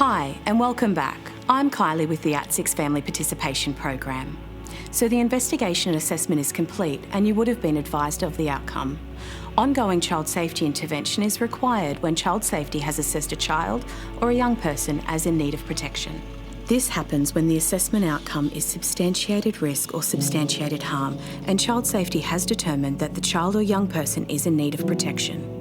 Hi and welcome back. I'm Kylie with the At6 Family Participation Program. So the investigation and assessment is complete and you would have been advised of the outcome. Ongoing child safety intervention is required when child safety has assessed a child or a young person as in need of protection. This happens when the assessment outcome is substantiated risk or substantiated harm and child safety has determined that the child or young person is in need of protection.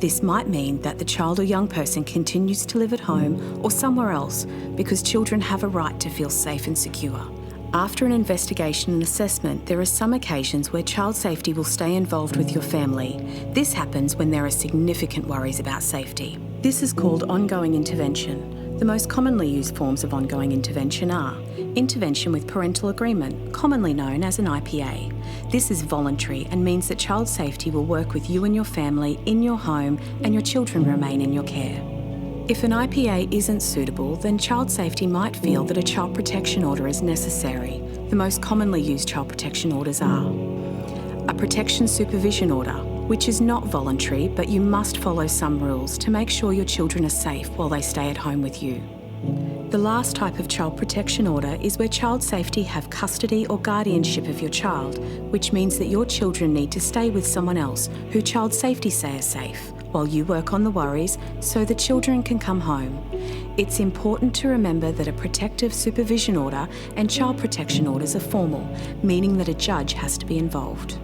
This might mean that the child or young person continues to live at home or somewhere else because children have a right to feel safe and secure. After an investigation and assessment, there are some occasions where child safety will stay involved with your family. This happens when there are significant worries about safety. This is called ongoing intervention. The most commonly used forms of ongoing intervention are intervention with parental agreement, commonly known as an IPA. This is voluntary and means that child safety will work with you and your family in your home and your children remain in your care. If an IPA isn't suitable, then child safety might feel that a child protection order is necessary. The most commonly used child protection orders are a protection supervision order, which is not voluntary, but you must follow some rules to make sure your children are safe while they stay at home with you. The last type of child protection order is where child safety have custody or guardianship of your child, which means that your children need to stay with someone else who child safety say are safe, while you work on the worries so the children can come home. It's important to remember that a protective supervision order and child protection orders are formal, meaning that a judge has to be involved.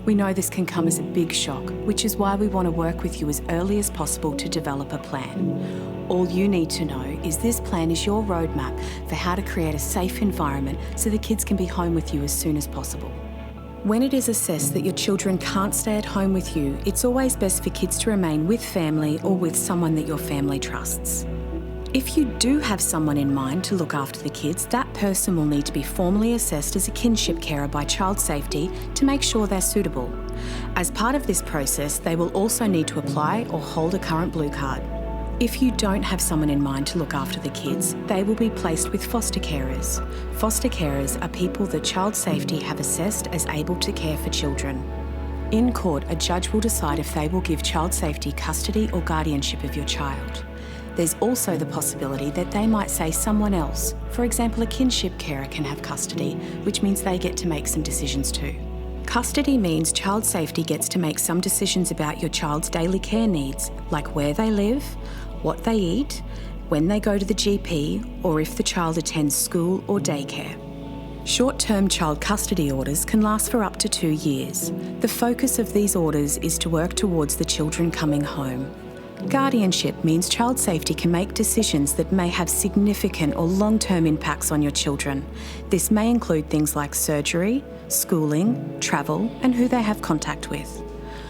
We know this can come as a big shock, which is why we want to work with you as early as possible to develop a plan. All you need to know is this plan is your roadmap for how to create a safe environment so the kids can be home with you as soon as possible. When it is assessed that your children can't stay at home with you, it's always best for kids to remain with family or with someone that your family trusts. If you do have someone in mind to look after the kids, that person will need to be formally assessed as a kinship carer by child safety to make sure they're suitable. As part of this process, they will also need to apply or hold a current blue card. If you don't have someone in mind to look after the kids, they will be placed with foster carers. Foster carers are people that child safety have assessed as able to care for children. In court, a judge will decide if they will give child safety custody or guardianship of your child. There's also the possibility that they might say someone else, for example a kinship carer, can have custody, which means they get to make some decisions too. Custody means child safety gets to make some decisions about your child's daily care needs, like where they live, what they eat, when they go to the GP, or if the child attends school or daycare. Short-term child custody orders can last for up to 2 years. The focus of these orders is to work towards the children coming home. Guardianship means child safety can make decisions that may have significant or long-term impacts on your children. This may include things like surgery, schooling, travel, and who they have contact with.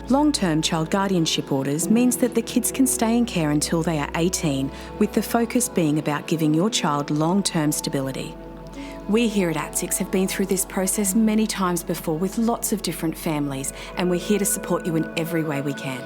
Long-term child guardianship orders means that the kids can stay in care until they are 18, with the focus being about giving your child long-term stability. We here at At6 have been through this process many times before with lots of different families, and we're here to support you in every way we can.